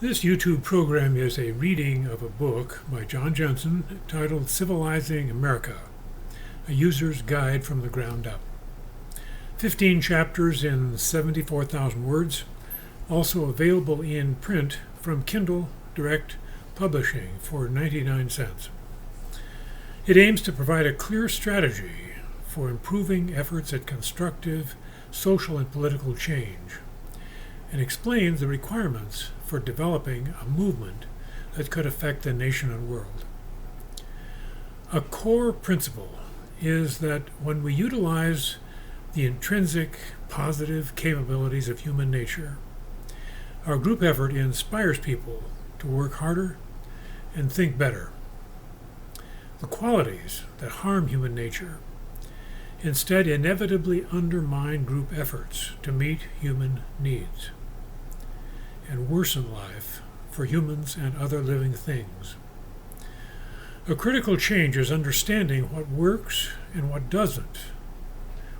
This YouTube program is a reading of a book by John Jensen titled Civilizing America, a user's guide from the ground up. 15 chapters in 74,000 words, also available in print from Kindle Direct Publishing for 99 cents. It aims to provide a clear strategy for improving efforts at constructive social and political change, and explains the requirements for developing a movement that could affect the nation and world. A core principle is that when we utilize the intrinsic positive capabilities of human nature, our group effort inspires people to work harder and think better. The qualities that harm human nature instead inevitably undermine group efforts to meet human needs and worsen life for humans and other living things. A critical change is understanding what works and what doesn't,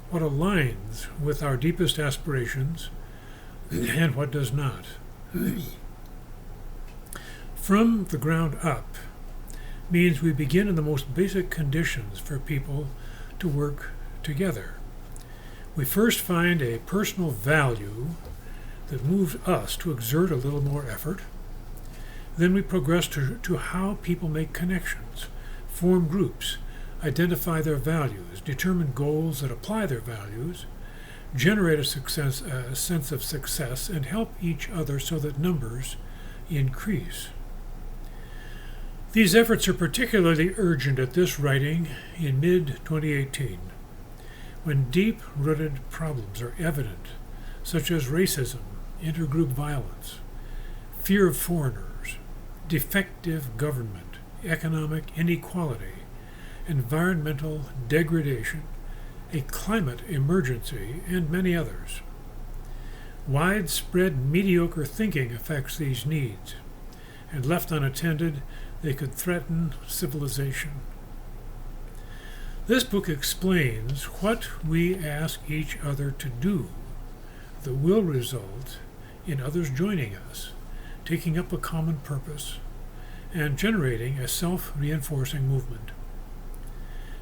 what aligns with our deepest aspirations and what does not. From the ground up means we begin in the most basic conditions for people to work together. We first find a personal value that moves us to exert a little more effort. Then we progress to how people make connections, form groups, identify their values, determine goals that apply their values, generate a sense of success, and help each other so that numbers increase. These efforts are particularly urgent at this writing in mid-2018, when deep-rooted problems are evident, such as racism, intergroup violence, fear of foreigners, defective government, economic inequality, environmental degradation, a climate emergency, and many others. Widespread mediocre thinking affects these needs, and left unattended, they could threaten civilization. This book explains what we ask each other to do that will result in others joining us, taking up a common purpose, and generating a self-reinforcing movement.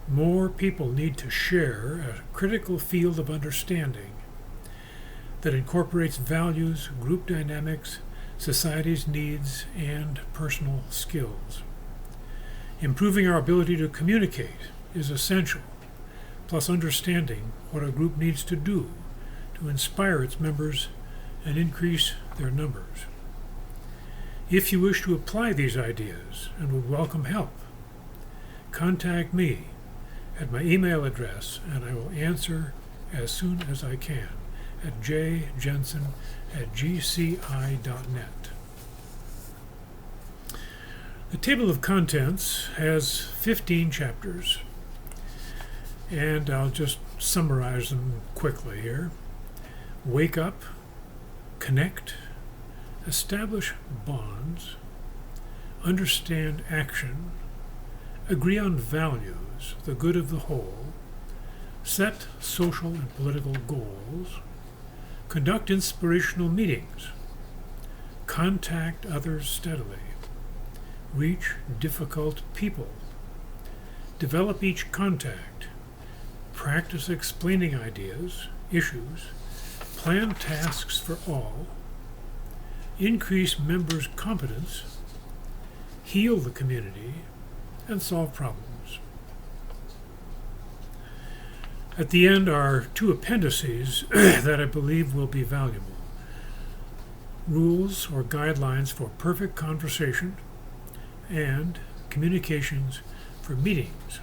More people need to share a critical field of understanding that incorporates values, group dynamics, society's needs, and personal skills. Improving our ability to communicate is essential, plus understanding what a group needs to do to inspire its members and increase their numbers. If you wish to apply these ideas and would welcome help, contact me at my email address and I will answer as soon as I can at jjensen@gci.net. The table of contents has 15 chapters, and I'll just summarize them quickly here. Wake up, connect, establish bonds, understand action, agree on values, the good of the whole, set social and political goals, conduct inspirational meetings, contact others steadily, reach difficult people, develop each contact, practice explaining ideas, issues, plan tasks for all, increase members' competence, heal the community, and solve problems. At the end are 2 appendices that I believe will be valuable. Rules or guidelines for perfect conversation and communications for meetings.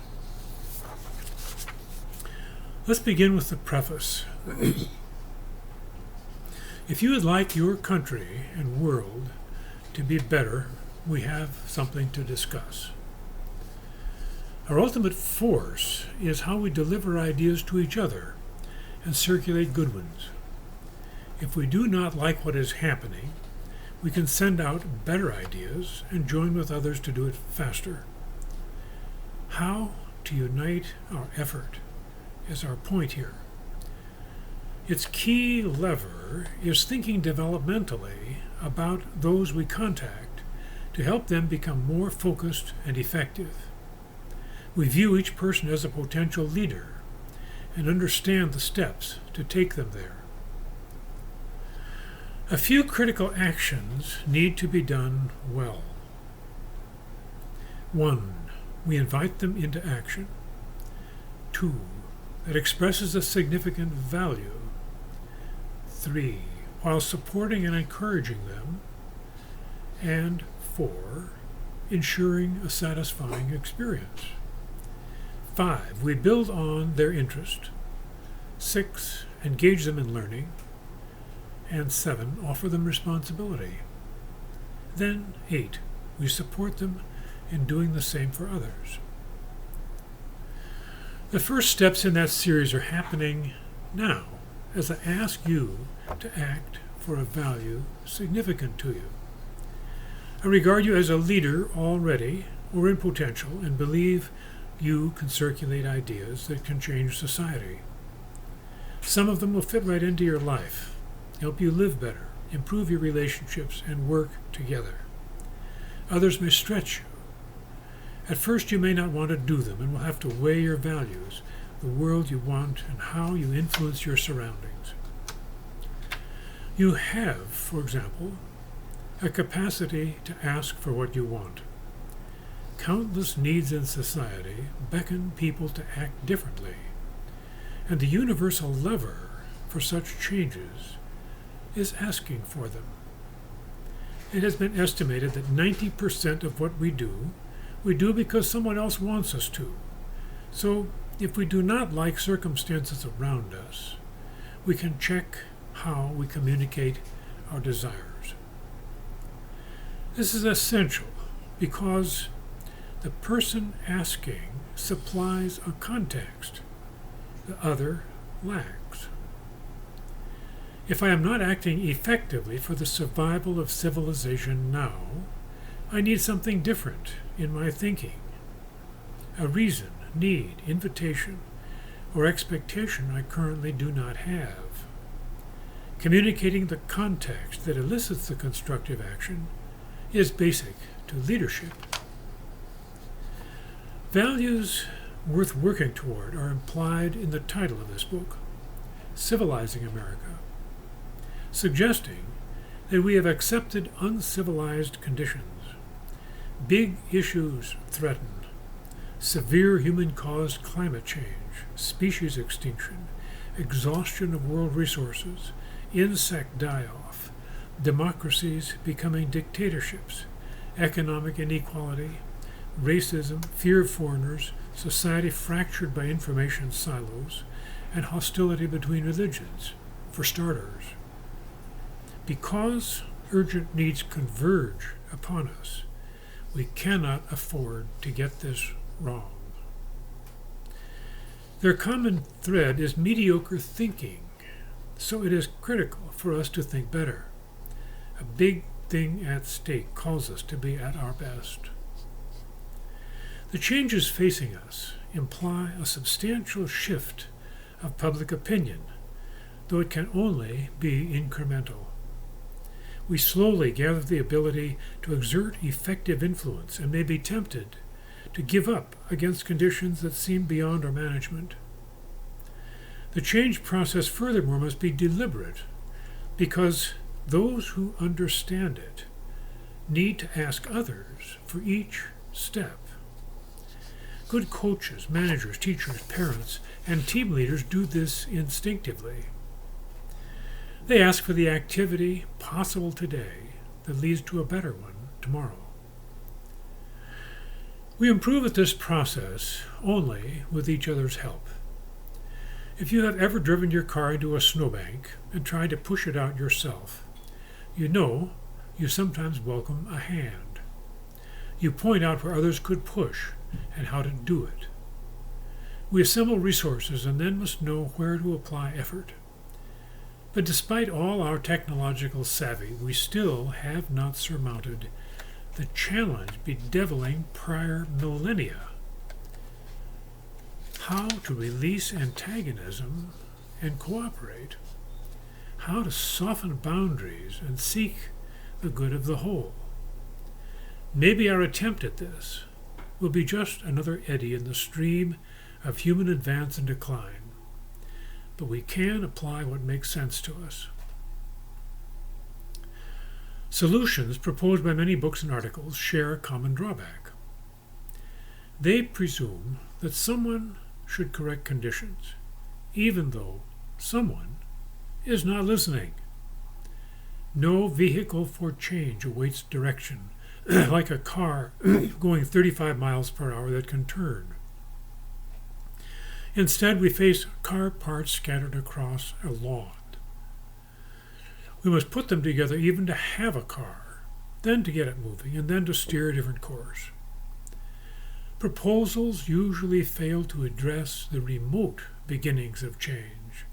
Let's begin with the preface. If you would like your country and world to be better, we have something to discuss. Our ultimate force is how we deliver ideas to each other and circulate good ones. If we do not like what is happening, we can send out better ideas and join with others to do it faster. How to unite our effort is our point here. Its key lever is thinking developmentally about those we contact to help them become more focused and effective. We view each person as a potential leader and understand the steps to take them there. A few critical actions need to be done well. 1. We invite them into action. 2. That expresses a significant value. 3. While supporting and encouraging them. And 4. Ensuring a satisfying experience. 5. We build on their interest. 6. Engage them in learning. And 7. Offer them responsibility. Then 8. We support them in doing the same for others. The first steps in that series are happening now as I ask you to act for a value significant to you. I regard you as a leader already or in potential and believe you can circulate ideas that can change society. Some of them will fit right into your life, help you live better, improve your relationships, and work together. Others may stretch you. At first you may not want to do them and will have to weigh your values, the world you want, and how you influence your surroundings. You have, for example, a capacity to ask for what you want. Countless needs in society beckon people to act differently, and the universal lever for such changes is asking for them. It has been estimated that 90% of what we do because someone else wants us to. So if we do not like circumstances around us, we can check how we communicate our desires. This is essential because the person asking supplies a context the other lacks. If I am not acting effectively for the survival of civilization now, I need something different in my thinking. A reason, need, invitation, or expectation I currently do not have. Communicating the context that elicits the constructive action is basic to leadership. Values worth working toward are implied in the title of this book, Civilizing America, suggesting that we have accepted uncivilized conditions. Big issues threaten: severe human-caused climate change, species extinction, exhaustion of world resources, insect die-off, democracies becoming dictatorships, economic inequality, racism, fear of foreigners, society fractured by information silos, and hostility between religions, for starters. Because urgent needs converge upon us, we cannot afford to get this wrong. Their common thread is mediocre thinking, so it is critical for us to think better. A big thing at stake calls us to be at our best. The changes facing us imply a substantial shift of public opinion, though it can only be incremental. We slowly gather the ability to exert effective influence and may be tempted to give up against conditions that seem beyond our management. The change process, furthermore, must be deliberate because those who understand it need to ask others for each step. Good coaches, managers, teachers, parents, and team leaders do this instinctively. They ask for the activity possible today that leads to a better one tomorrow. We improve at this process only with each other's help. If you have ever driven your car into a snowbank and tried to push it out yourself, you know you sometimes welcome a hand. You point out where others could push and how to do it. We assemble resources and then must know where to apply effort. But despite all our technological savvy, we still have not surmounted the challenge bedeviling prior millennia: how to release antagonism and cooperate, how to soften boundaries and seek the good of the whole. Maybe our attempt at this will be just another eddy in the stream of human advance and decline, but we can apply what makes sense to us. Solutions proposed by many books and articles share a common drawback. They presume that someone should correct conditions, even though someone is not listening. No vehicle for change awaits direction, like a car going 35 miles per hour that can turn. Instead, we face car parts scattered across a lawn. We must put them together even to have a car, then to get it moving, and then to steer a different course. Proposals usually fail to address the remote beginnings of change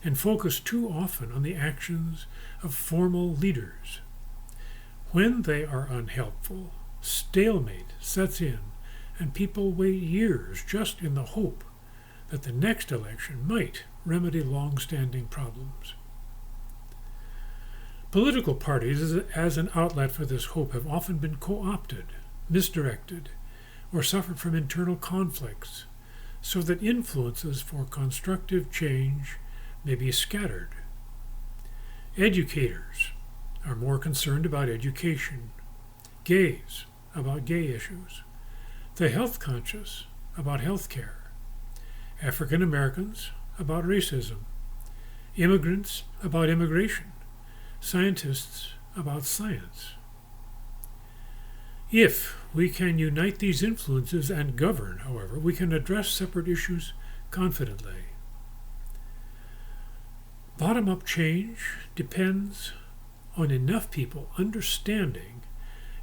and focus too often on the actions of formal leaders. When they are unhelpful, stalemate sets in, and people wait years just in the hope that the next election might remedy long-standing problems. Political parties as an outlet for this hope have often been co-opted, misdirected, or suffered from internal conflicts, so that influences for constructive change may be scattered. Educators are more concerned about education, gays about gay issues, the health conscious about health care, African Americans about racism, immigrants about immigration, scientists about science. If we can unite these influences and govern, however, we can address separate issues confidently. Bottom-up change depends on enough people understanding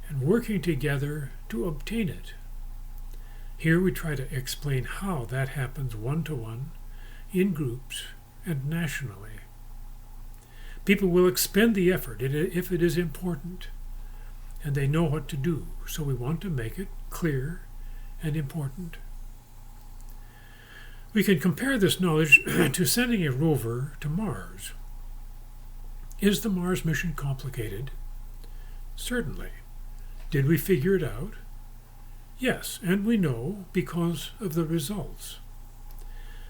and working together to obtain it. Here we try to explain how that happens one-to-one, in groups, and nationally. People will expend the effort if it is important, and they know what to do, so we want to make it clear and important. We can compare this knowledge to sending a rover to Mars. Is the Mars mission complicated? Certainly. Did we figure it out? Yes, and we know because of the results.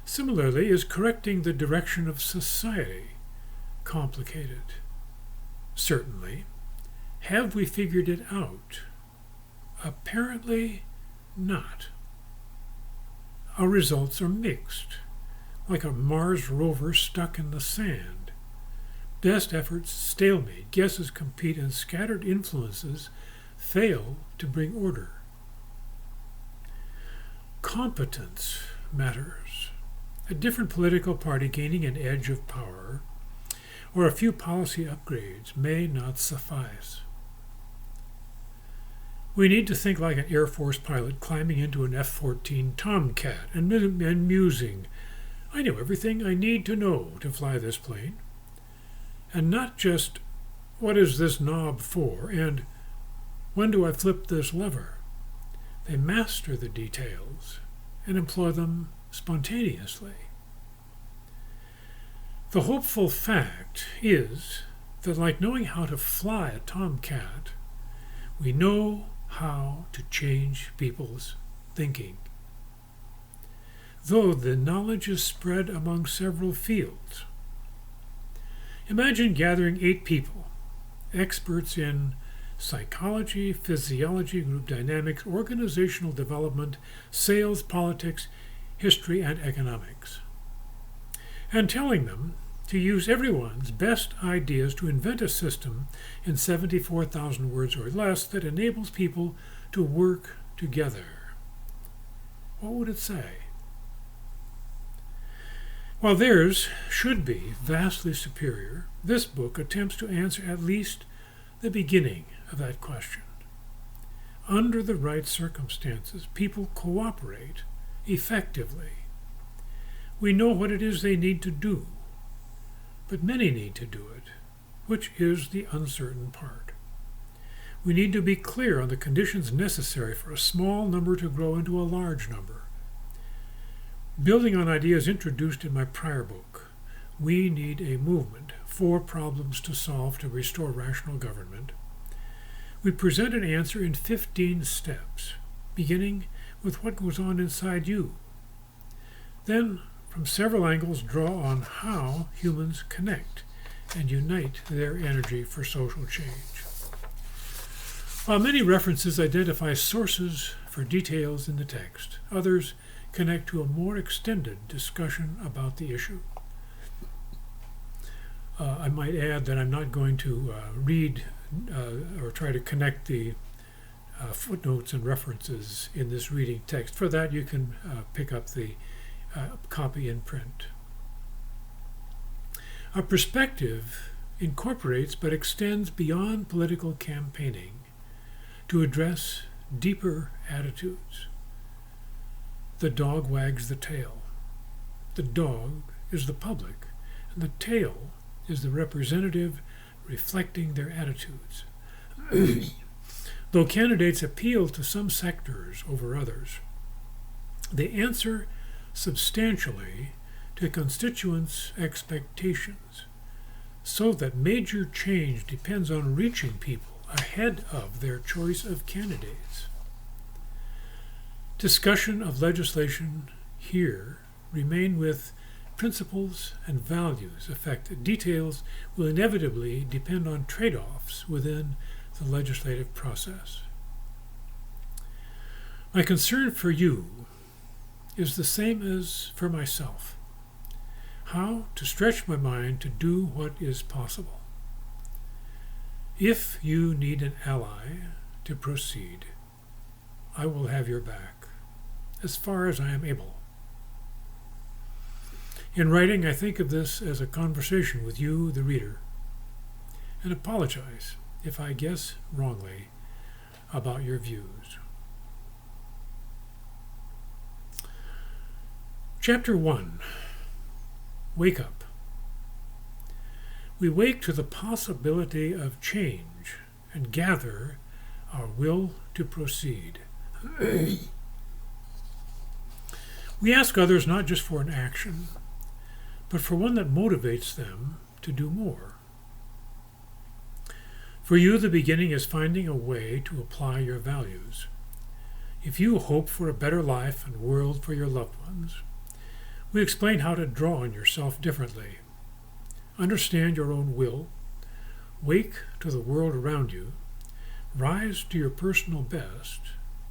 Similarly, is correcting the direction of society complicated? Certainly. Have we figured it out? Apparently not. Our results are mixed, like a Mars rover stuck in the sand. Best efforts stalemate, guesses compete, and scattered influences fail to bring order. Competence matters. A different political party gaining an edge of power or a few policy upgrades may not suffice. We need to think like an Air Force pilot climbing into an F-14 Tomcat and musing, I know everything I need to know to fly this plane. And not just, what is this knob for, and when do I flip this lever? They master the details and employ them spontaneously. The hopeful fact is that, like knowing how to fly a Tomcat, we know how to change people's thinking. Though the knowledge is spread among several fields. Imagine gathering 8 people, experts in psychology, physiology, group dynamics, organizational development, sales, politics, history, and economics, and telling them to use everyone's best ideas to invent a system in 74,000 words or less that enables people to work together. What would it say? While theirs should be vastly superior, this book attempts to answer at least the beginning of that question. Under the right circumstances, people cooperate effectively. We know what it is they need to do, but many need to do it, which is the uncertain part. We need to be clear on the conditions necessary for a small number to grow into a large number. Building on ideas introduced in my prior book, we need a movement, 4 problems to solve to restore rational government, We present an answer in 15 steps, beginning with what goes on inside you. Then, from several angles, draw on how humans connect and unite their energy for social change. While many references identify sources for details in the text, others connect to a more extended discussion about the issue. I might add that I'm not going to read or try to connect the footnotes and references in this reading text. For that, you can pick up the copy in print. Our perspective incorporates but extends beyond political campaigning to address deeper attitudes. The dog wags the tail. The dog is the public, and the tail is the representative reflecting their attitudes. Though candidates appeal to some sectors over others, they answer substantially to constituents' expectations, so that major change depends on reaching people ahead of their choice of candidates. Discussion of legislation here remain with principles and values affected. Details will inevitably depend on trade-offs within the legislative process. My concern for you is the same as for myself: how to stretch my mind to do what is possible. If you need an ally to proceed, I will have your back, as far as I am able. In writing, I think of this as a conversation with you, the reader, and apologize if I guess wrongly about your views. Chapter 1. Wake up. We wake to the possibility of change and gather our will to proceed. We ask others not just for an action, but for one that motivates them to do more. For you, the beginning is finding a way to apply your values. If you hope for a better life and world for your loved ones, we explain how to draw on yourself differently. Understand your own will, wake to the world around you, rise to your personal best,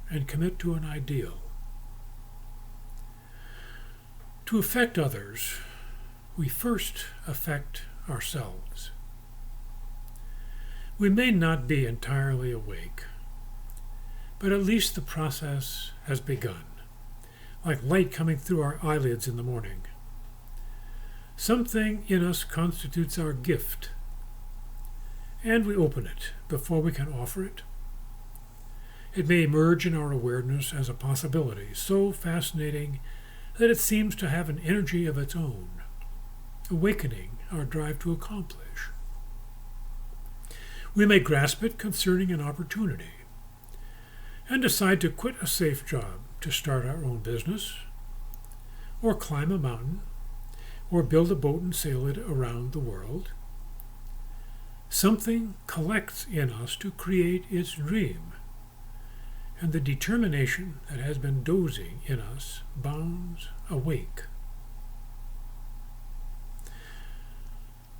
and commit to an ideal. To affect others, we first affect ourselves. We may not be entirely awake, but at least the process has begun, like light coming through our eyelids in the morning. Something in us constitutes our gift, and we open it before we can offer it. It may emerge in our awareness as a possibility, so fascinating that it seems to have an energy of its own, awakening our drive to accomplish. We may grasp it concerning an opportunity and decide to quit a safe job to start our own business, or climb a mountain, or build a boat and sail it around the world. Something collects in us to create its dream, and the determination that has been dozing in us bounds awake.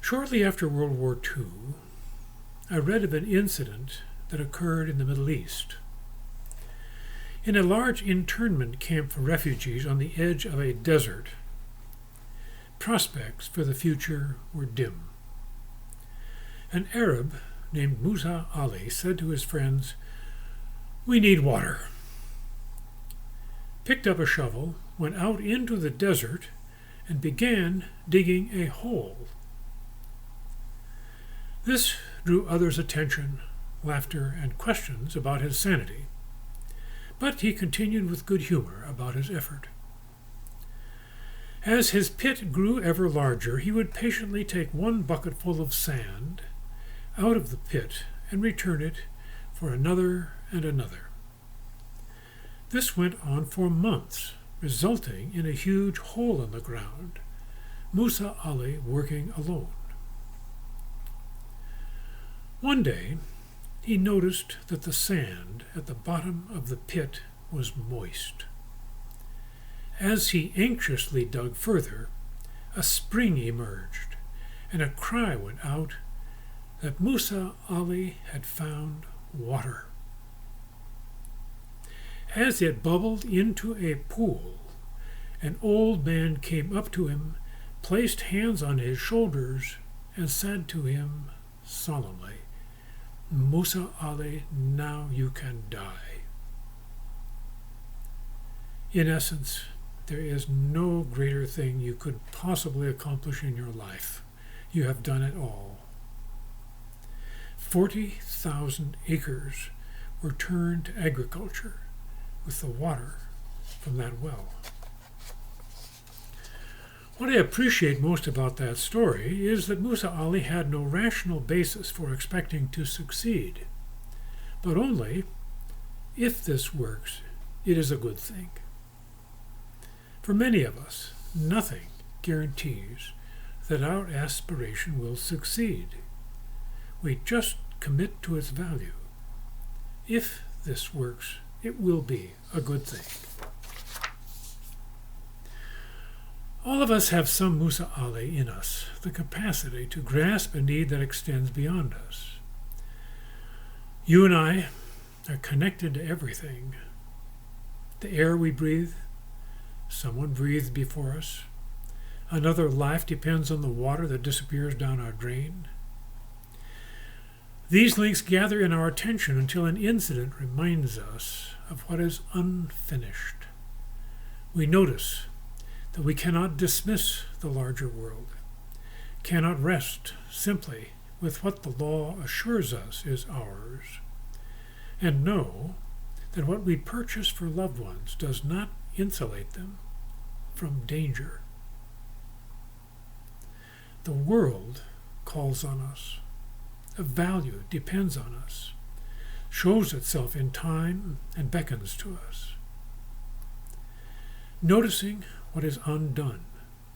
Shortly after World War II, I read of an incident that occurred in the Middle East. In a large internment camp for refugees on the edge of a desert, prospects for the future were dim. An Arab named Musa Ali said to his friends, "We need water," picked up a shovel, went out into the desert, and began digging a hole. This drew others' attention, laughter, and questions about his sanity, but he continued with good humor about his effort. As his pit grew ever larger, he would patiently take one bucketful of sand out of the pit and return it for another and another. This went on for months, resulting in a huge hole in the ground, Musa Ali working alone. One day, he noticed that the sand at the bottom of the pit was moist. As he anxiously dug further, a spring emerged, and a cry went out that Musa Ali had found water. As it bubbled into a pool, an old man came up to him, placed hands on his shoulders, and said to him solemnly, "Musa Ali, now you can die." In essence, there is no greater thing you could possibly accomplish in your life. You have done it all. 40,000 acres were turned to agriculture with the water from that well. What I appreciate most about that story is that Musa Ali had no rational basis for expecting to succeed, but only, if this works, it is a good thing. For many of us, nothing guarantees that our aspiration will succeed. We just commit to its value. If this works, it will be a good thing. All of us have some Musa Ali in us, the capacity to grasp a need that extends beyond us. You and I are connected to everything. The air we breathe, someone breathed before us. Another life depends on the water that disappears down our drain. These links gather in our attention until an incident reminds us of what is unfinished. We notice that we cannot dismiss the larger world, cannot rest simply with what the law assures us is ours, and know that what we purchase for loved ones does not insulate them from danger. The world calls on us. A value depends on us, shows itself in time, and beckons to us. Noticing what is undone,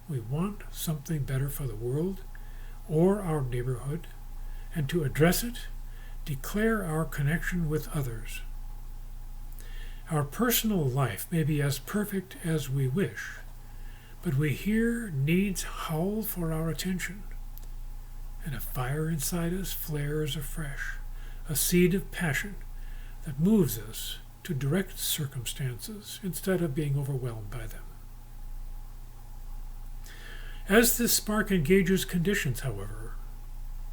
we want something better for the world or our neighborhood, and to address it, declare our connection with others. Our personal life may be as perfect as we wish, but we hear needs howl for our attention, and a fire inside us flares afresh, a seed of passion that moves us to direct circumstances instead of being overwhelmed by them. As this spark engages conditions, however,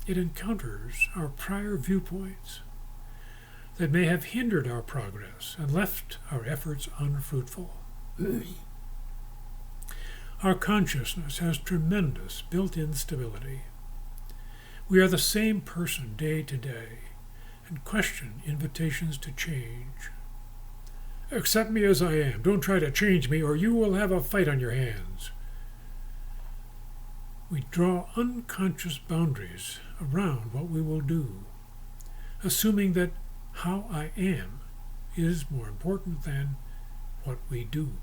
it encounters our prior viewpoints that may have hindered our progress and left our efforts unfruitful. Our consciousness has tremendous built-in stability. We are the same person day to day and question invitations to change. Accept me as I am. Don't try to change me, or you will have a fight on your hands. We draw unconscious boundaries around what we will do, assuming that how I am is more important than what we do.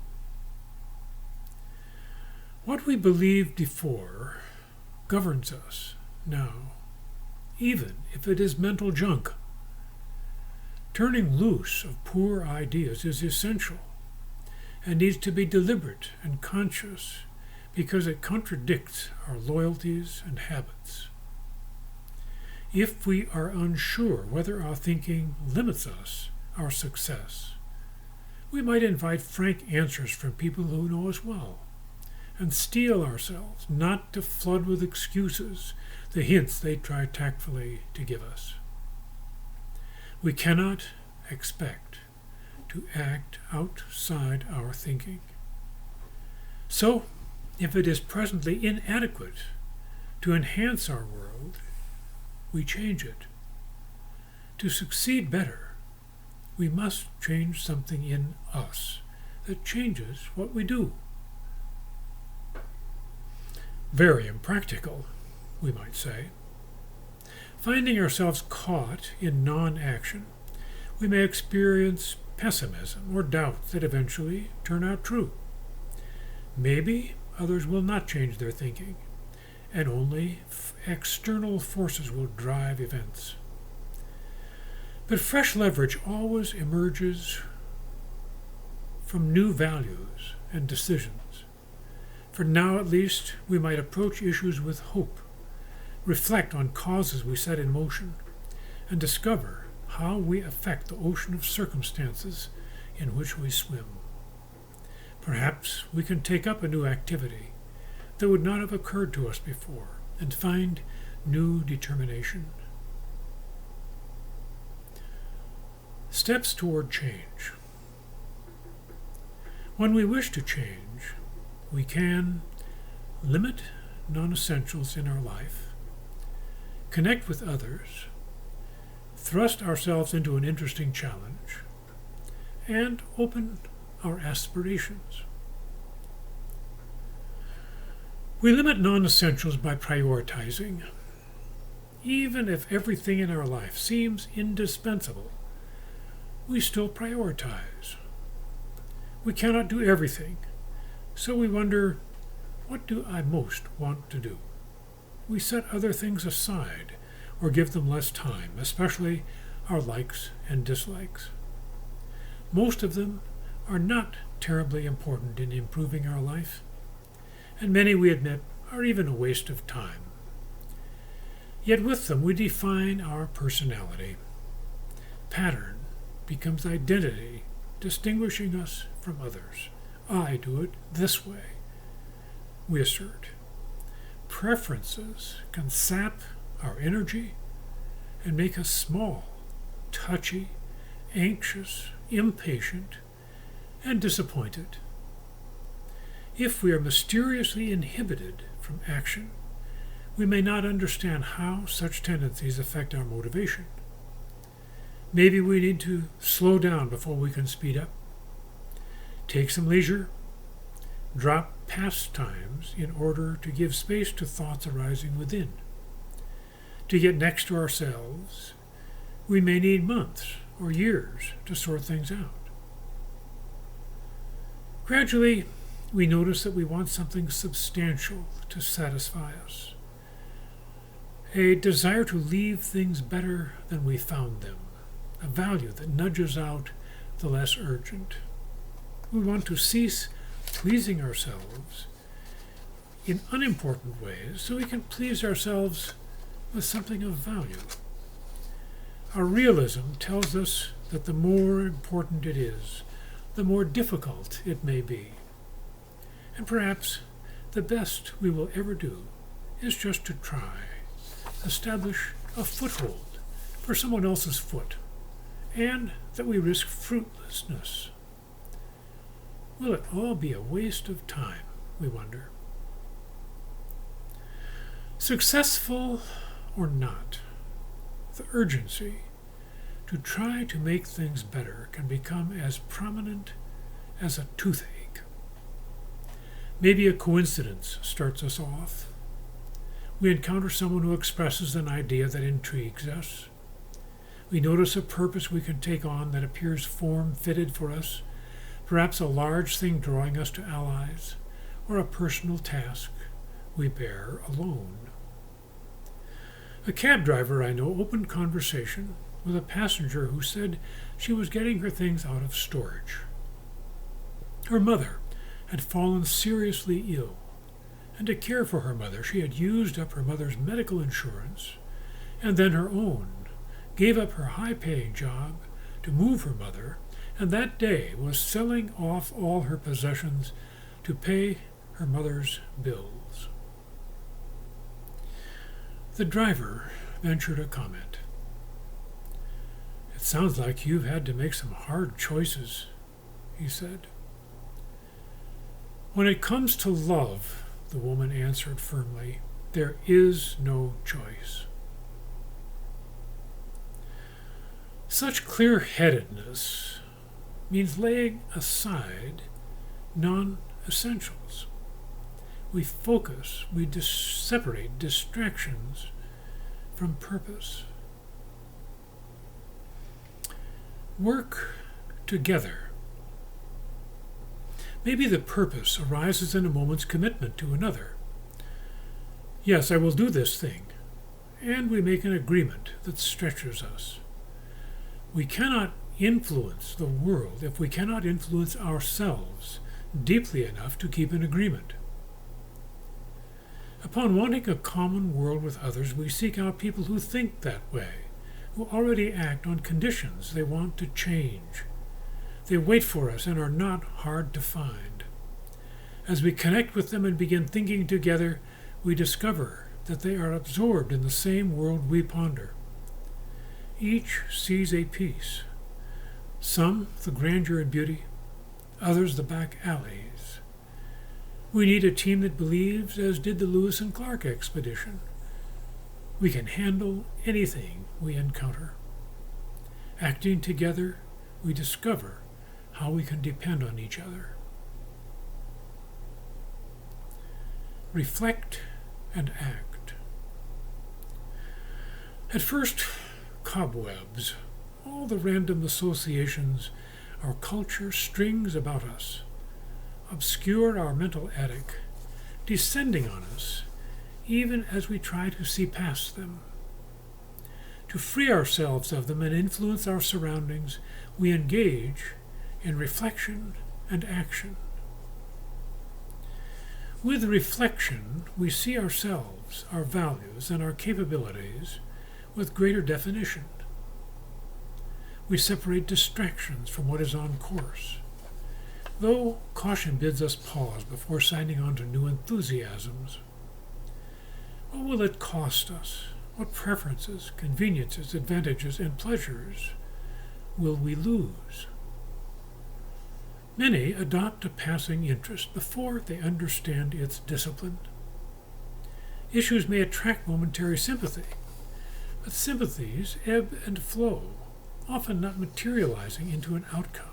What we believed before governs us now, even if it is mental junk. Turning loose of poor ideas is essential and needs to be deliberate and conscious because it contradicts our loyalties and habits. If we are unsure whether our thinking limits us, our success, we might invite frank answers from people who know us well and steel ourselves not to flood with excuses the hints they try tactfully to give us. We cannot expect to act outside our thinking. So, if it is presently inadequate to enhance our world, we change it. To succeed better, we must change something in us that changes what we do. Very impractical, we might say. Finding ourselves caught in non-action, we may experience pessimism or doubt that eventually turn out true. Maybe others will not change their thinking, and only external forces will drive events. But fresh leverage always emerges from new values and decisions. For now, at least, we might approach issues with hope, reflect on causes we set in motion, and discover how we affect the ocean of circumstances in which we swim. Perhaps we can take up a new activity that would not have occurred to us before and find new determination. Steps toward change. When we wish to change, we can limit non-essentials in our life, connect with others, thrust ourselves into an interesting challenge, and open our aspirations. We limit non-essentials by prioritizing. Even if everything in our life seems indispensable, we still prioritize. We cannot do everything, so we wonder, what do I most want to do? We set other things aside or give them less time, especially our likes and dislikes. Most of them are not terribly important in improving our life, and many, we admit, are even a waste of time. Yet with them we define our personality. Pattern becomes identity, distinguishing us from others. I do it this way, we assert. Preferences can sap our energy and make us small, touchy, anxious, impatient, and disappointed. If we are mysteriously inhibited from action, we may not understand how such tendencies affect our motivation. Maybe we need to slow down before we can speed up. Take some leisure, drop pastimes in order to give space to thoughts arising within. To get next to ourselves, we may need months or years to sort things out. Gradually, we notice that we want something substantial to satisfy us. A desire to leave things better than we found them. A value that nudges out the less urgent. We want to cease pleasing ourselves in unimportant ways so we can please ourselves with something of value. Our realism tells us that the more important it is, the more difficult it may be. And perhaps the best we will ever do is just to try, establish a foothold for someone else's foot, and that we risk fruitlessness. Will it all be a waste of time, we wonder? Successful or not, the urgency to try to make things better can become as prominent as a toothache. Maybe a coincidence starts us off. We encounter someone who expresses an idea that intrigues us. We notice a purpose we can take on that appears form-fitted for us, perhaps a large thing drawing us to allies, or a personal task we bear alone. A cab driver I know opened conversation with a passenger who said she was getting her things out of storage. Her mother had fallen seriously ill, and to care for her mother she had used up her mother's medical insurance, and then her own, gave up her high-paying job to move her mother, and that day was selling off all her possessions to pay her mother's bills. The driver ventured a comment. "It sounds like you've had to make some hard choices," he said. "When it comes to love," the woman answered firmly, "there is no choice." Such clear-headedness means laying aside non-essentials. We focus, we separate distractions from purpose. Work together. Maybe the purpose arises in a moment's commitment to another. Yes, I will do this thing, and we make an agreement that stretches us. We cannot influence the world if we cannot influence ourselves deeply enough to keep in agreement. Upon wanting a common world with others, we seek out people who think that way, who already act on conditions they want to change. They wait for us and are not hard to find. As we connect with them and begin thinking together, we discover that they are absorbed in the same world we ponder. Each sees a piece, some the grandeur and beauty, others the back alleys. We need a team that believes, as did the Lewis and Clark expedition. We can handle anything we encounter. Acting together, we discover how we can depend on each other. Reflect and act. At first, cobwebs, all the random associations our culture strings about us, obscure our mental attic, descending on us, even as we try to see past them. To free ourselves of them and influence our surroundings, we engage in reflection and action. With reflection, we see ourselves, our values, and our capabilities with greater definition. We separate distractions from what is on course, though caution bids us pause before signing on to new enthusiasms. What will it cost us? What preferences, conveniences, advantages, and pleasures will we lose? Many adopt a passing interest before they understand its discipline. Issues may attract momentary sympathy, but sympathies ebb and flow, often not materializing into an outcome.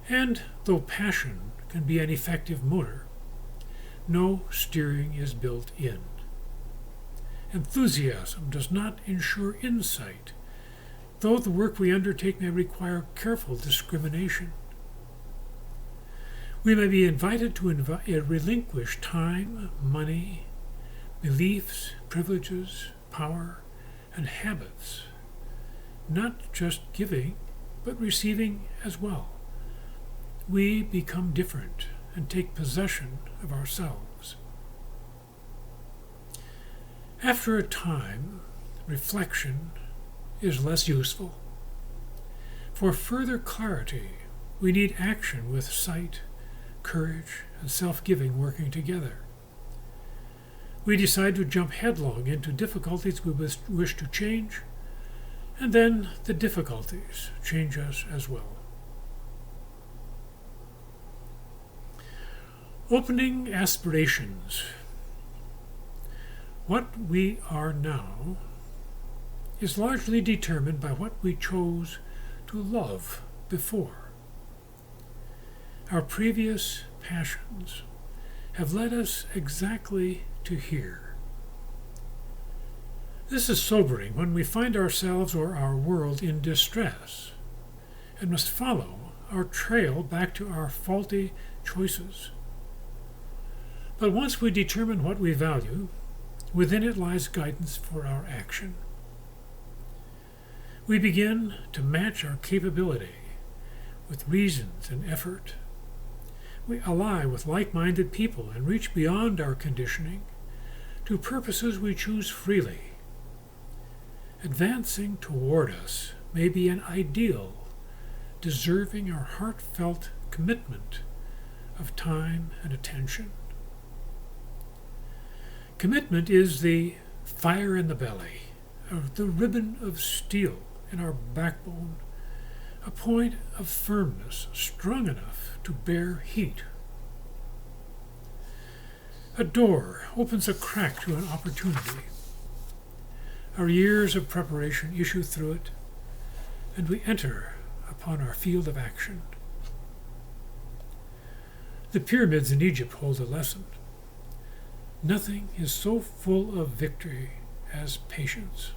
And though passion can be an effective motor, no steering is built in. Enthusiasm does not ensure insight, though the work we undertake may require careful discrimination. We may be invited to relinquish time, money, beliefs, privileges, power, and habits, not just giving, but receiving as well. We become different and take possession of ourselves. After a time, reflection is less useful. For further clarity, we need action with sight, courage, and self-giving working together. We decide to jump headlong into difficulties we wish to change, and then the difficulties change us as well. Opening aspirations. What we are now is largely determined by what we chose to love before. Our previous passions have led us exactly to here. This is sobering when we find ourselves or our world in distress and must follow our trail back to our faulty choices. But once we determine what we value, within it lies guidance for our action. We begin to match our capability with reasons and effort. We ally with like-minded people and reach beyond our conditioning to purposes we choose freely. Advancing toward us may be an ideal, deserving our heartfelt commitment of time and attention. Commitment is the fire in the belly, the ribbon of steel in our backbone, a point of firmness strong enough to bear heat. A door opens a crack to an opportunity. Our years of preparation issue through it, and we enter upon our field of action. The pyramids in Egypt hold a lesson. Nothing is so full of victory as patience.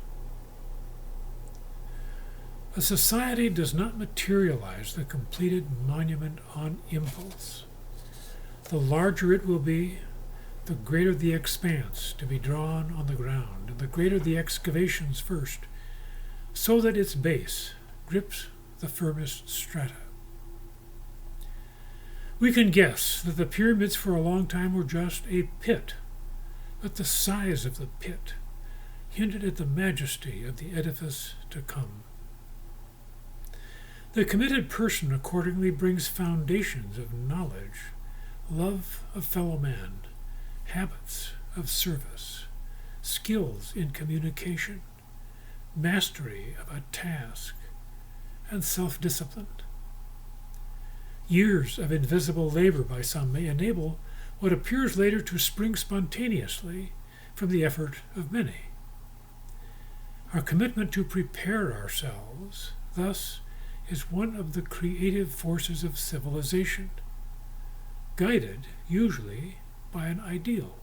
A society does not materialize the completed monument on impulse. The larger it will be, the greater the expanse to be drawn on the ground, and the greater the excavations first, so that its base grips the firmest strata. We can guess that the pyramids for a long time were just a pit, but the size of the pit hinted at the majesty of the edifice to come. The committed person accordingly brings foundations of knowledge, love of fellow man, habits of service, skills in communication, mastery of a task, and self-discipline. Years of invisible labor by some may enable what appears later to spring spontaneously from the effort of many. Our commitment to prepare ourselves, thus, is one of the creative forces of civilization, guided usually by an ideal.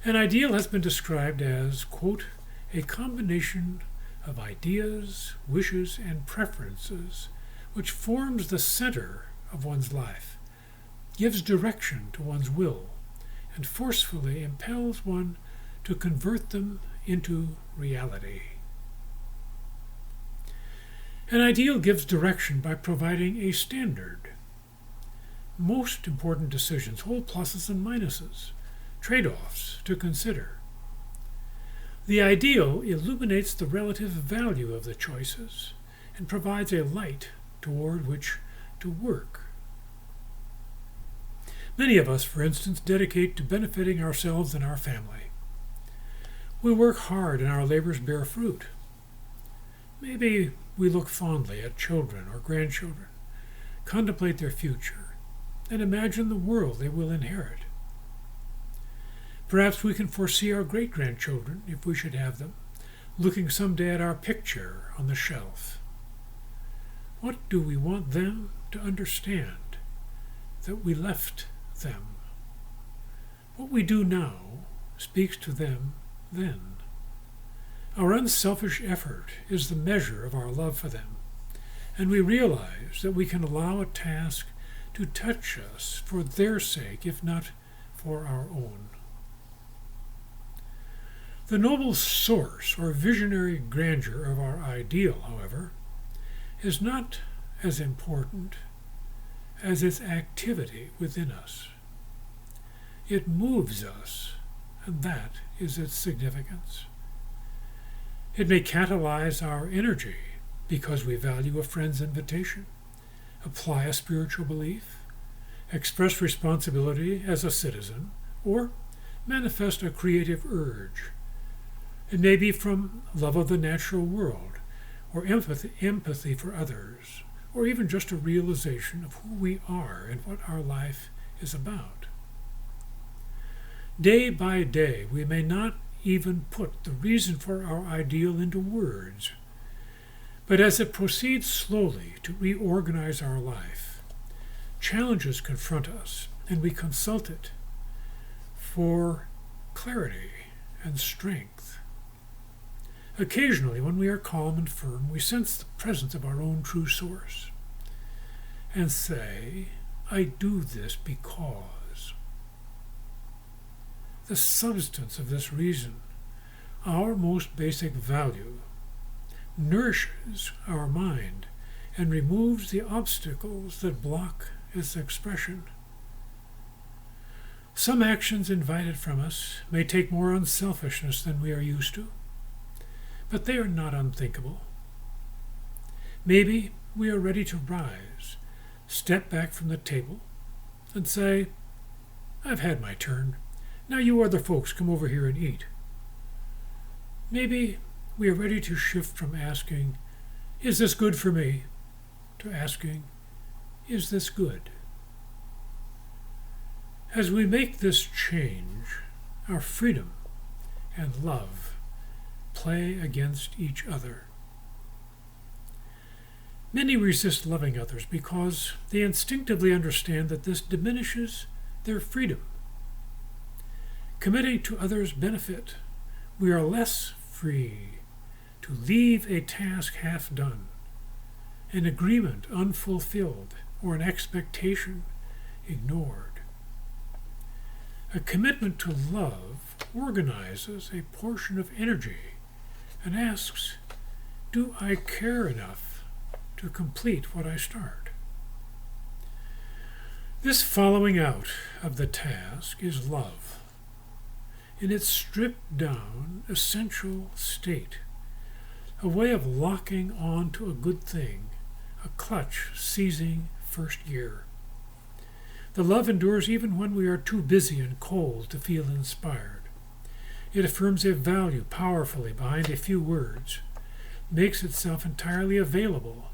An ideal has been described as, quote, a combination of ideas, wishes, and preferences which forms the center of one's life, gives direction to one's will, and forcefully impels one to convert them into reality. An ideal gives direction by providing a standard. Most important decisions hold pluses and minuses, trade-offs to consider. The ideal illuminates the relative value of the choices and provides a light toward which to work. Many of us, for instance, dedicate to benefiting ourselves and our family. We work hard and our labors bear fruit. Maybe we look fondly at children or grandchildren, contemplate their future, and imagine the world they will inherit. Perhaps we can foresee our great-grandchildren, if we should have them, looking someday at our picture on the shelf. What do we want them to understand that we left them? What we do now speaks to them then. Our unselfish effort is the measure of our love for them, and we realize that we can allow a task to touch us for their sake, if not for our own. The noble source or visionary grandeur of our ideal, however, is not as important as its activity within us. It moves us, and that is its significance. It may catalyze our energy because we value a friend's invitation, apply a spiritual belief, express responsibility as a citizen, or manifest a creative urge. It may be from love of the natural world, or empathy for others, or even just a realization of who we are and what our life is about. Day by day, we may not even put the reason for our ideal into words, but as it proceeds slowly to reorganize our life, challenges confront us, and we consult it for clarity and strength. Occasionally, when we are calm and firm, we sense the presence of our own true source and say, I do this because. The substance of this reason, our most basic value, nourishes our mind and removes the obstacles that block its expression. Some actions invited from us may take more unselfishness than we are used to, but they are not unthinkable. Maybe we are ready to rise, step back from the table, and say, I've had my turn. Now you other folks come over here and eat. Maybe we are ready to shift from asking, is this good for me, to asking, is this good? As we make this change, our freedom and love play against each other. Many resist loving others because they instinctively understand that this diminishes their freedom. Committing to others' benefit, we are less free to leave a task half done, an agreement unfulfilled, or an expectation ignored. A commitment to love organizes a portion of energy and asks, do I care enough to complete what I start? This following out of the task is love, in its stripped down, essential state, a way of locking on to a good thing, a clutch seizing first gear. The love endures even when we are too busy and cold to feel inspired. It affirms a value powerfully behind a few words, makes itself entirely available,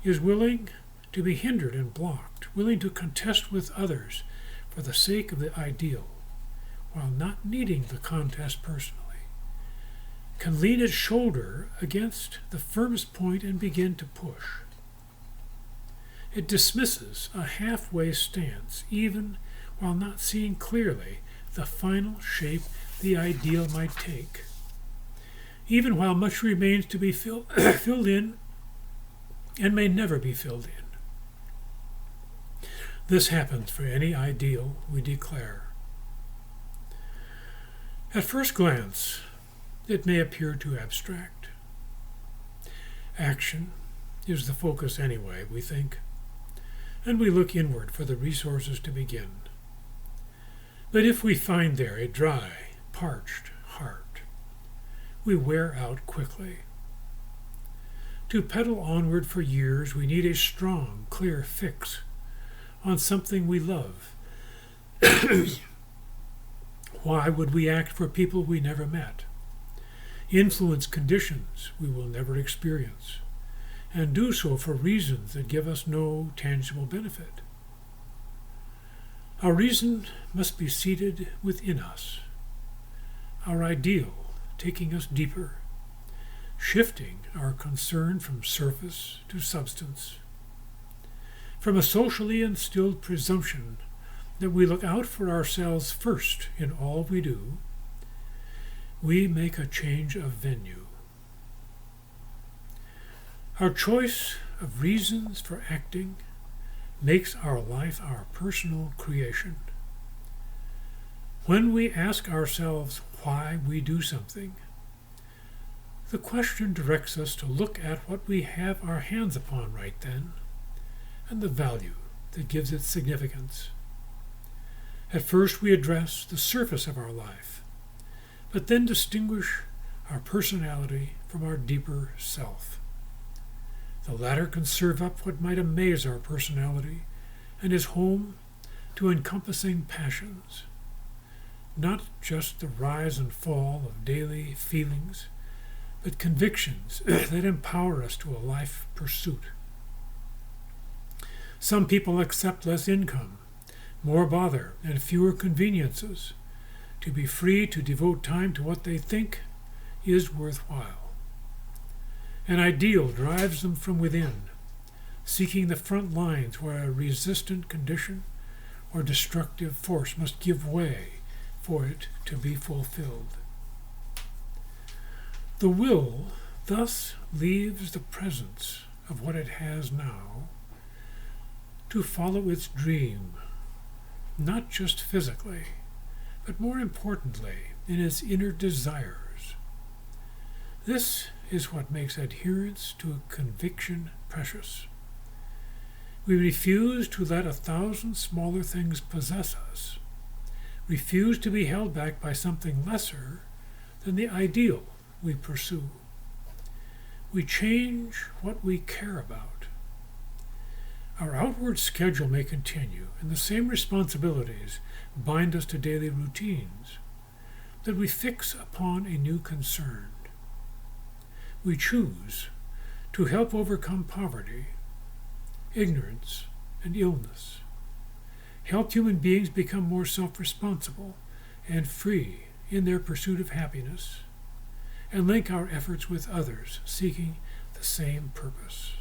is willing to be hindered and blocked, willing to contest with others for the sake of the ideal, while not needing the contest personally, can lean its shoulder against the firmest point and begin to push. It dismisses a halfway stance, even while not seeing clearly the final shape the ideal might take, even while much remains to be filled in and may never be filled in. This happens for any ideal we declare. At first glance, it may appear too abstract. Action is the focus anyway, we think, and we look inward for the resources to begin. But if we find there a dry, parched heart, we wear out quickly. To pedal onward for years, we need a strong, clear fix on something we love. Why would we act for people we never met, influence conditions we will never experience, and do so for reasons that give us no tangible benefit? Our reason must be seated within us, our ideal taking us deeper, shifting our concern from surface to substance, from a socially instilled presumption that we look out for ourselves first in all we do, we make a change of venue. Our choice of reasons for acting makes our life our personal creation. When we ask ourselves why we do something, the question directs us to look at what we have our hands upon right then, and the value that gives it significance. At first we address the surface of our life, but then distinguish our personality from our deeper self. The latter can serve up what might amaze our personality and is home to encompassing passions, not just the rise and fall of daily feelings, but convictions that empower us to a life pursuit. Some people accept less income, more bother, and fewer conveniences to be free to devote time to what they think is worthwhile. An ideal drives them from within, seeking the front lines where a resistant condition or destructive force must give way for it to be fulfilled. The will thus leaves the presence of what it has now to follow its dream, not just physically, but more importantly, in its inner desires. This is what makes adherence to a conviction precious. We refuse to let 1,000 smaller things possess us, refuse to be held back by something lesser than the ideal we pursue. We change what we care about. Our outward schedule may continue, and the same responsibilities bind us to daily routines, that we fix upon a new concern. We choose to help overcome poverty, ignorance, and illness, help human beings become more self-responsible and free in their pursuit of happiness, and link our efforts with others seeking the same purpose.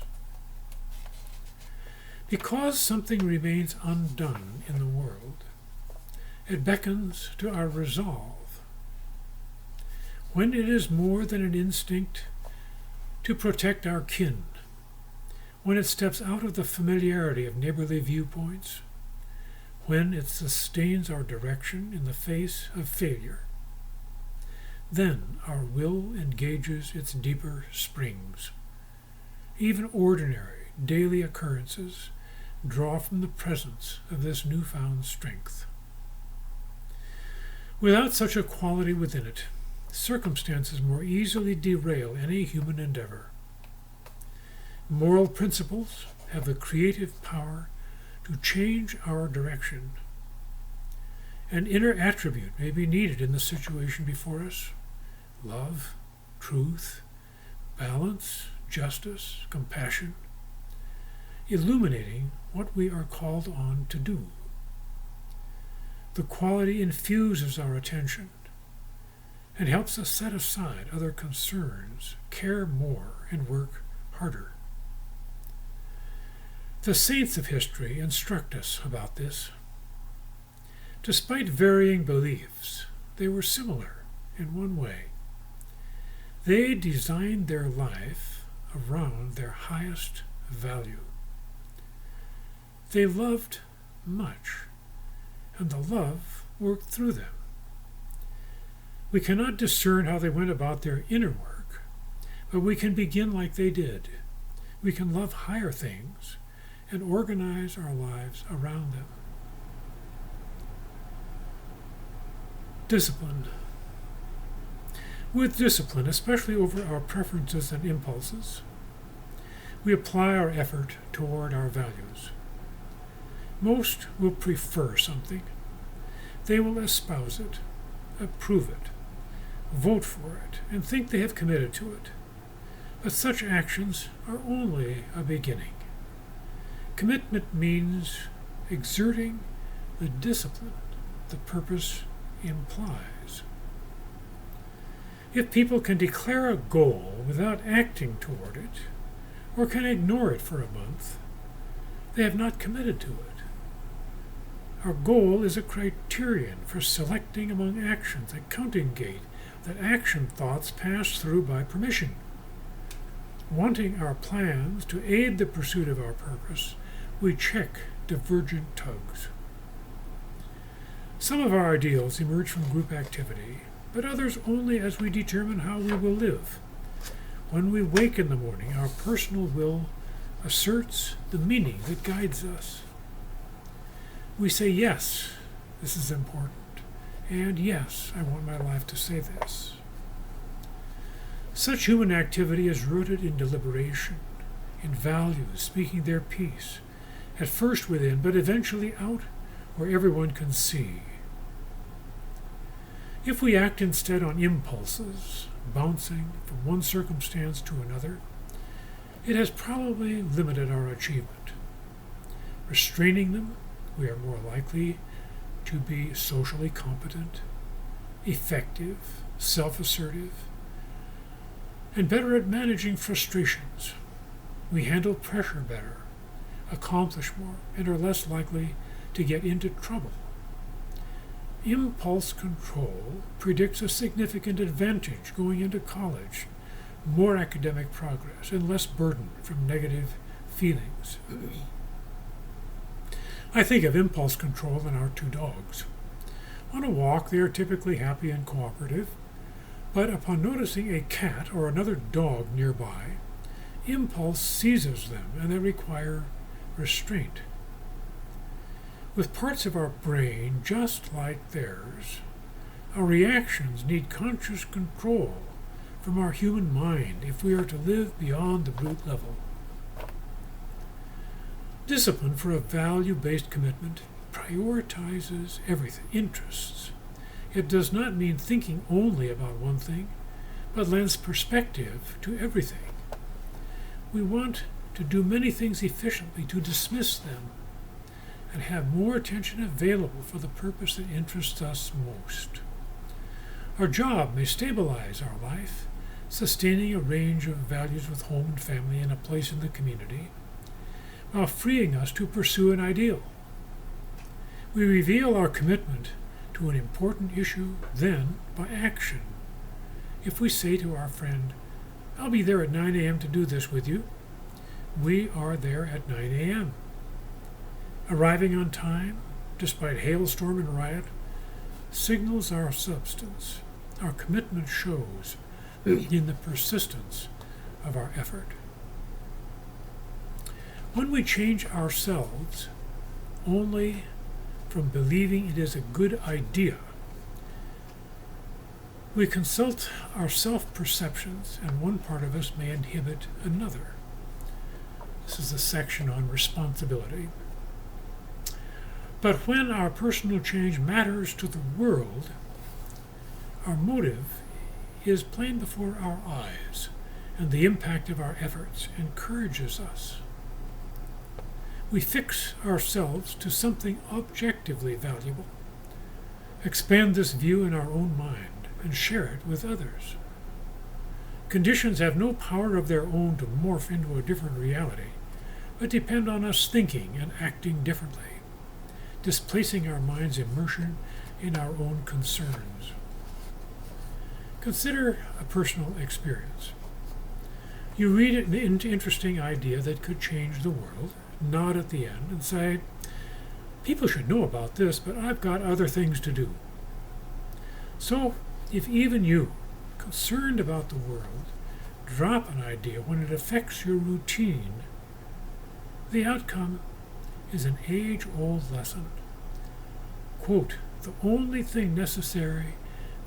Because something remains undone in the world, it beckons to our resolve. When it is more than an instinct to protect our kin, when it steps out of the familiarity of neighborly viewpoints, when it sustains our direction in the face of failure, Then our will engages its deeper springs. Even ordinary, daily occurrences draw from the presence of this newfound strength. Without such a quality within it, circumstances more easily derail any human endeavor. Moral principles have the creative power to change our direction. An inner attribute may be needed in the situation before us: love, truth, balance, justice, compassion, illuminating what we are called on to do. The quality infuses our attention and helps us set aside other concerns, care more, and work harder. The saints of history instruct us about this. Despite varying beliefs, they were similar in one way. They designed their life around their highest value. They loved much, and the love worked through them. We cannot discern how they went about their inner work, but we can begin like they did. We can love higher things and organize our lives around them. Discipline. With discipline, especially over our preferences and impulses, we apply our effort toward our values. Most will prefer something. They will espouse it, approve it, vote for it, and think they have committed to it. But such actions are only a beginning. Commitment means exerting the discipline the purpose implies. If people can declare a goal without acting toward it, or can ignore it for a month, they have not committed to it. Our goal is a criterion for selecting among actions, a counting gate that action thoughts pass through by permission. Wanting our plans to aid the pursuit of our purpose, we check divergent tugs. Some of our ideals emerge from group activity, but others only as we determine how we will live. When we wake in the morning, our personal will asserts the meaning that guides us. We say, yes, this is important, and yes, I want my life to say this. Such human activity is rooted in deliberation, in values speaking their piece, at first within, but eventually out where everyone can see. If we act instead on impulses, bouncing from one circumstance to another, it has probably limited our achievement. Restraining them, we are more likely to be socially competent, effective, self-assertive, and better at managing frustrations. We handle pressure better, accomplish more, and are less likely to get into trouble. Impulse control predicts a significant advantage going into college, more academic progress, and less burden from negative feelings. I think of impulse control in our two dogs. On a walk, they are typically happy and cooperative, but upon noticing a cat or another dog nearby, impulse seizes them and they require restraint. With parts of our brain just like theirs, our reactions need conscious control from our human mind if we are to live beyond the brute level. Discipline for a value-based commitment prioritizes everything, interests. It does not mean thinking only about one thing, but lends perspective to everything. We want to do many things efficiently, to dismiss them, and have more attention available for the purpose that interests us most. Our job may stabilize our life, sustaining a range of values with home and family and a place in the community, while freeing us to pursue an ideal. We reveal our commitment to an important issue then by action. If we say to our friend, "I'll be there at 9 a.m. to do this with you," we are there at 9 a.m. Arriving on time, despite hailstorm and riot, signals our substance. Our commitment shows in the persistence of our effort. When we change ourselves only from believing it is a good idea, we consult our self-perceptions, and one part of us may inhibit another. This is a section on responsibility. But when our personal change matters to the world, our motive is plain before our eyes, and the impact of our efforts encourages us. We fix ourselves to something objectively valuable, expand this view in our own mind, and share it with others. Conditions have no power of their own to morph into a different reality, but depend on us thinking and acting differently, displacing our mind's immersion in our own concerns. Consider a personal experience. You read an interesting idea that could change the world, nod at the end, and say, "People should know about this, but I've got other things to do." So, if even you, concerned about the world, drop an idea when it affects your routine, the outcome is an age-old lesson. Quote, "The only thing necessary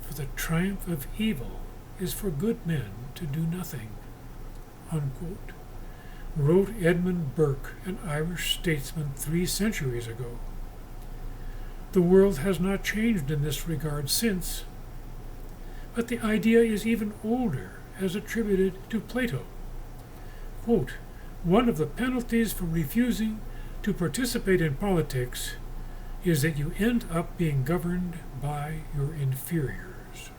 for the triumph of evil is for good men to do nothing," unquote, wrote Edmund Burke, an Irish statesman 3 centuries ago. The world has not changed in this regard since, but the idea is even older, as attributed to Plato. Quote, "One of the penalties for refusing to participate in politics is that you end up being governed by your inferiors."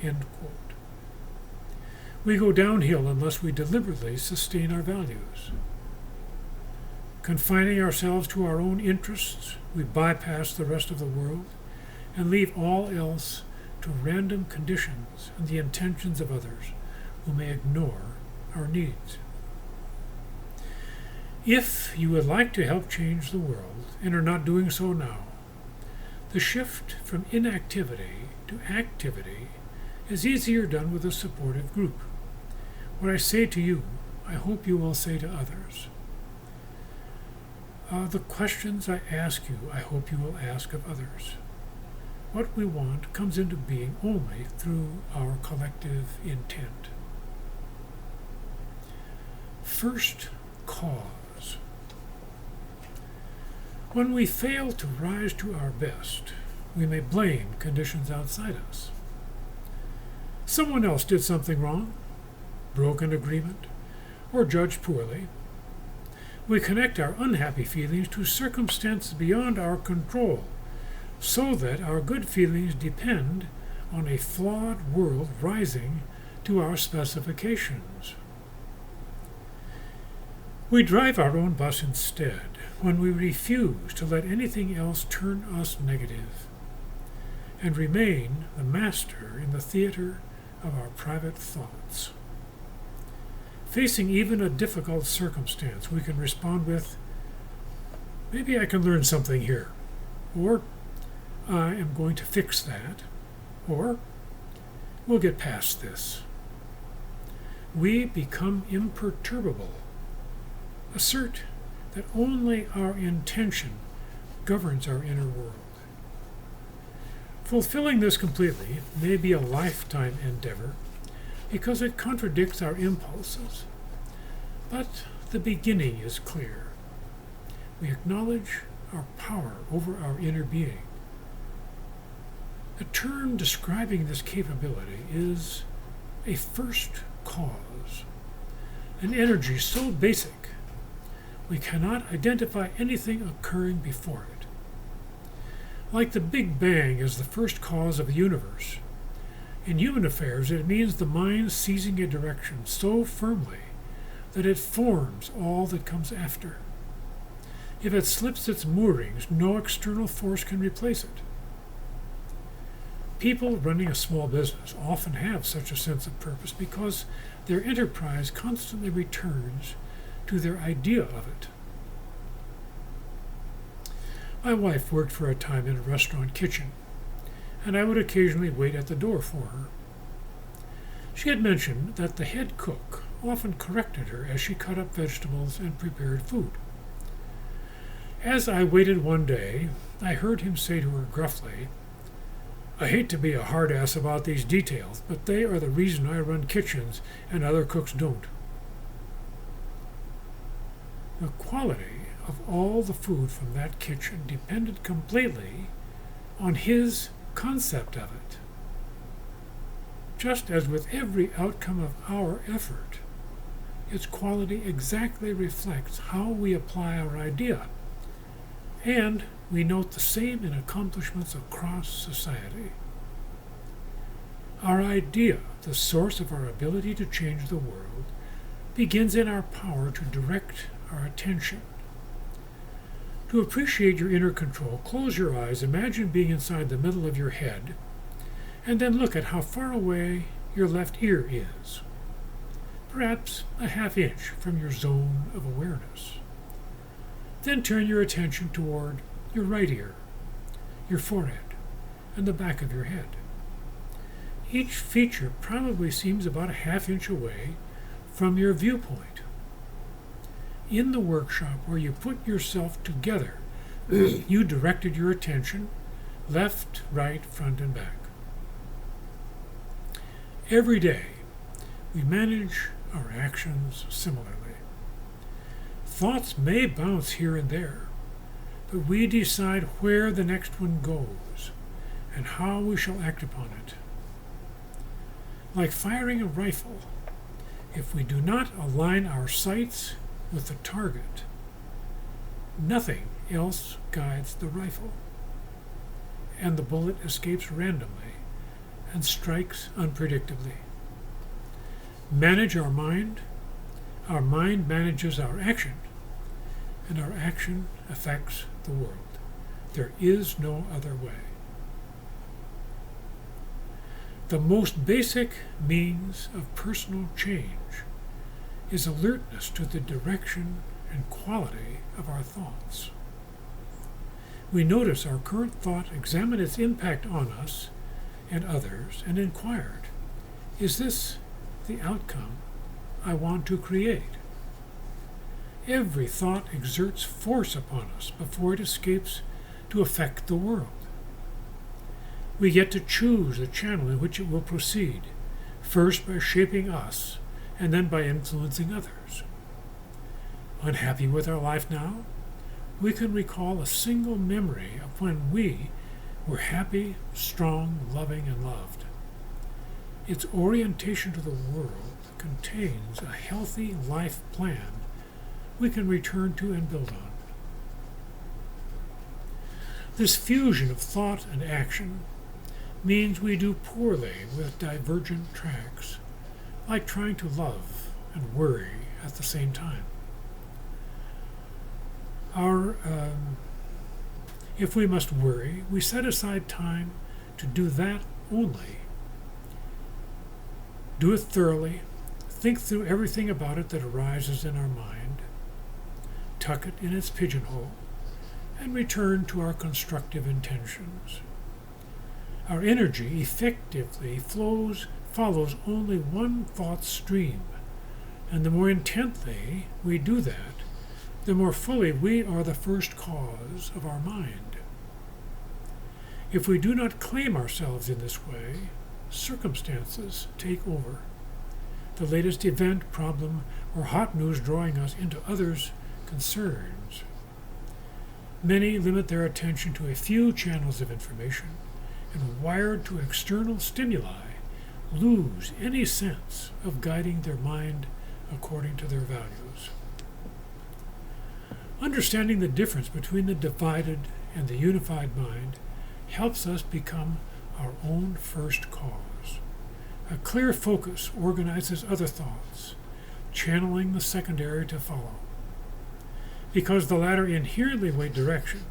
End quote. We go downhill unless we deliberately sustain our values. Confining ourselves to our own interests, we bypass the rest of the world and leave all else to random conditions and the intentions of others who may ignore our needs. If you would like to help change the world and are not doing so now, the shift from inactivity to activity is easier done with a supportive group. What I say to you, I hope you will say to others. The questions I ask you, I hope you will ask of others. What we want comes into being only through our collective intent. First cause. When we fail to rise to our best, we may blame conditions outside us. Someone else did something wrong, broke an agreement, or judged poorly. We connect our unhappy feelings to circumstances beyond our control, so that our good feelings depend on a flawed world rising to our specifications. We drive our own bus instead when we refuse to let anything else turn us negative, and remain the master in the theater of our private thoughts. Facing even a difficult circumstance, we can respond with, "Maybe I can learn something here," or "I am going to fix that," or "We'll get past this." We become imperturbable. Assert that only our intention governs our inner world. Fulfilling this completely may be a lifetime endeavor because it contradicts our impulses, but the beginning is clear. We acknowledge our power over our inner being. The term describing this capability is a first cause, an energy so basic we cannot identify anything occurring before it. Like the Big Bang as the first cause of the universe, in human affairs it means the mind seizing a direction so firmly that it forms all that comes after. If it slips its moorings, no external force can replace it. People running a small business often have such a sense of purpose because their enterprise constantly returns to their idea of it. My wife worked for a time in a restaurant kitchen, and I would occasionally wait at the door for her. She had mentioned that the head cook often corrected her as she cut up vegetables and prepared food. As I waited one day, I heard him say to her gruffly, "I hate to be a hard ass about these details, but they are the reason I run kitchens and other cooks don't." The quality of all the food from that kitchen depended completely on his concept of it. Just as with every outcome of our effort, its quality exactly reflects how we apply our idea, and we note the same in accomplishments across society. Our idea, the source of our ability to change the world, begins in our power to direct our attention. To appreciate your inner control, close your eyes, imagine being inside the middle of your head, and then look at how far away your left ear is, perhaps a half inch from your zone of awareness. Then turn your attention toward your right ear, your forehead, and the back of your head. Each feature probably seems about a half inch away from your viewpoint. In the workshop where you put yourself together, you directed your attention left, right, front, and back. Every day, we manage our actions similarly. Thoughts may bounce here and there, but we decide where the next one goes and how we shall act upon it. Like firing a rifle, if we do not align our sights with the target, nothing else guides the rifle, and the bullet escapes randomly and strikes unpredictably. Manage our mind manages our action, and our action affects the world. There is no other way. The most basic means of personal change is alertness to the direction and quality of our thoughts. We notice our current thought, examine its impact on us and others, and inquired, is this the outcome I want to create? Every thought exerts force upon us before it escapes to affect the world. We get to choose the channel in which it will proceed, first by shaping us, and then by influencing others. Unhappy with our life now? We can recall a single memory of when we were happy, strong, loving, and loved. Its orientation to the world contains a healthy life plan we can return to and build on. This fusion of thought and action means we do poorly with divergent tracks, like trying to love and worry at the same time. If we must worry, we set aside time to do that only. Do it thoroughly, think through everything about it that arises in our mind, tuck it in its pigeonhole, and return to our constructive intentions. Our energy effectively follows only one thought stream, and the more intently we do that, the more fully we are the first cause of our mind. If we do not claim ourselves in this way, circumstances take over. The latest event, problem, or hot news drawing us into others' concerns. Many limit their attention to a few channels of information, and wired to external stimuli, lose any sense of guiding their mind according to their values. Understanding the difference between the divided and the unified mind helps us become our own first cause. A clear focus organizes other thoughts, channeling the secondary to follow. Because the latter inherently weigh direction,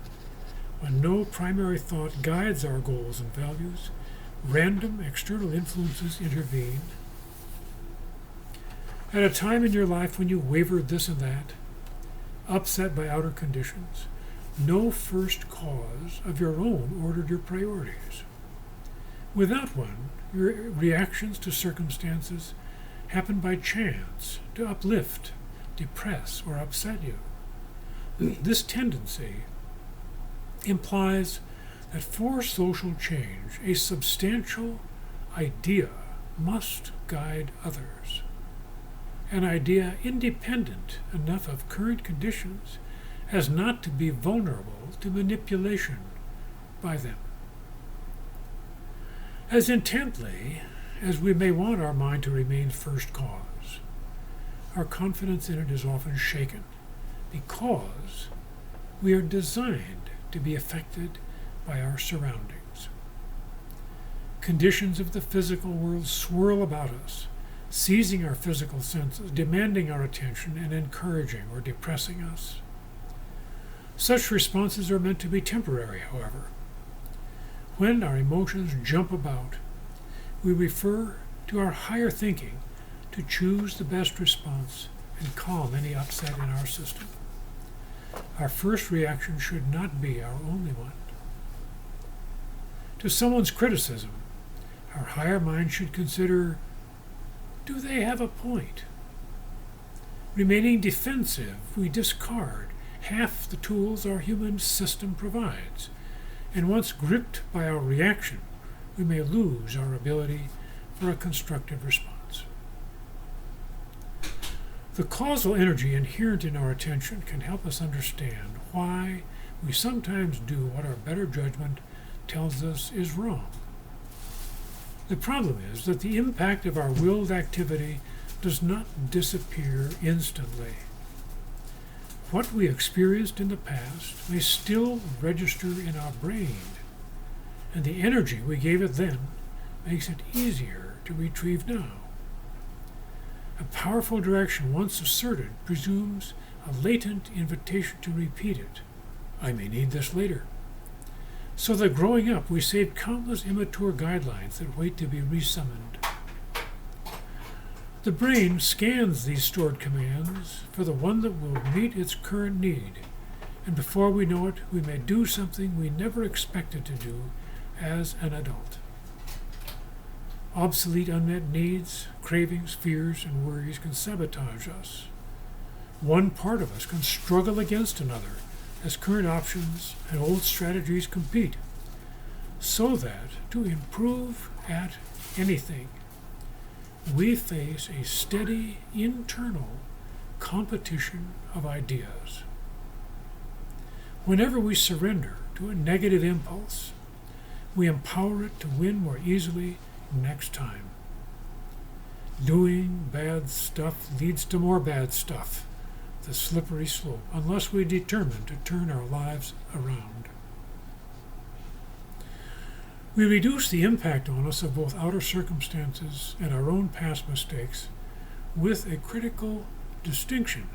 when no primary thought guides our goals and values, random external influences intervene. At a time in your life when you wavered this and that, upset by outer conditions, no first cause of your own ordered your priorities. Without one, your reactions to circumstances happen by chance to uplift, depress, or upset you. This tendency implies that for social change, a substantial idea must guide others, an idea independent enough of current conditions as not to be vulnerable to manipulation by them. As intently as we may want our mind to remain first cause, our confidence in it is often shaken because we are designed to be affected by our surroundings. Conditions of the physical world swirl about us, seizing our physical senses, demanding our attention, and encouraging or depressing us. Such responses are meant to be temporary, however. When our emotions jump about, we refer to our higher thinking to choose the best response and calm any upset in our system. Our first reaction should not be our only one. To someone's criticism, our higher mind should consider, do they have a point? Remaining defensive, we discard half the tools our human system provides, and once gripped by our reaction, we may lose our ability for a constructive response. The causal energy inherent in our attention can help us understand why we sometimes do what our better judgment tells us is wrong. The problem is that the impact of our willed activity does not disappear instantly. What we experienced in the past may still register in our brain, and the energy we gave it then makes it easier to retrieve now. A powerful direction once asserted presumes a latent invitation to repeat it. I may need this later. So that growing up, we save countless immature guidelines that wait to be resummoned. The brain scans these stored commands for the one that will meet its current need, and before we know it, we may do something we never expected to do as an adult. Obsolete unmet needs, cravings, fears, and worries can sabotage us. One part of us can struggle against another as current options and old strategies compete, so that to improve at anything, we face a steady internal competition of ideas. Whenever we surrender to a negative impulse, we empower it to win more easily next time. Doing bad stuff leads to more bad stuff, the slippery slope, unless we determine to turn our lives around. We reduce the impact on us of both outer circumstances and our own past mistakes with a critical distinction.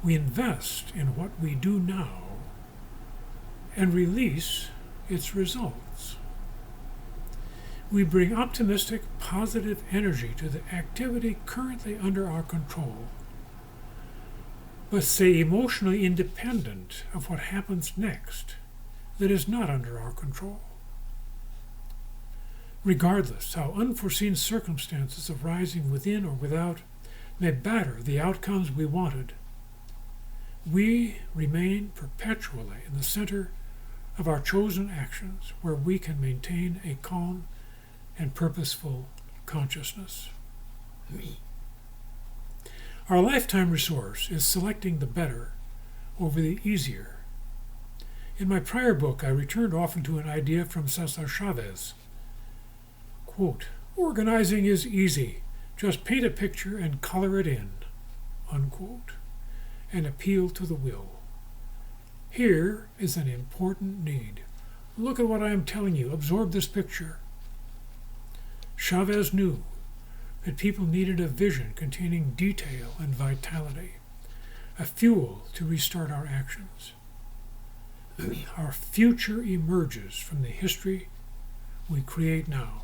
We invest in what we do now and release its results. We bring optimistic, positive energy to the activity currently under our control, but stay emotionally independent of what happens next that is not under our control. Regardless how unforeseen circumstances arising within or without may batter the outcomes we wanted, we remain perpetually in the center of our chosen actions, where we can maintain a calm and purposeful consciousness. Our lifetime resource is selecting the better over the easier. In my prior book, I returned often to an idea from Cesar Chavez. Quote, "Organizing is easy. Just paint a picture and color it in," unquote, an appeal to the will. Here is an important need. Look at what I am telling you. Absorb this picture. Chavez knew that people needed a vision containing detail and vitality, a fuel to restart our actions. Our future emerges from the history we create now.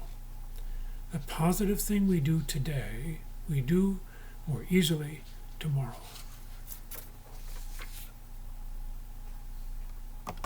The positive thing we do today, we do more easily tomorrow.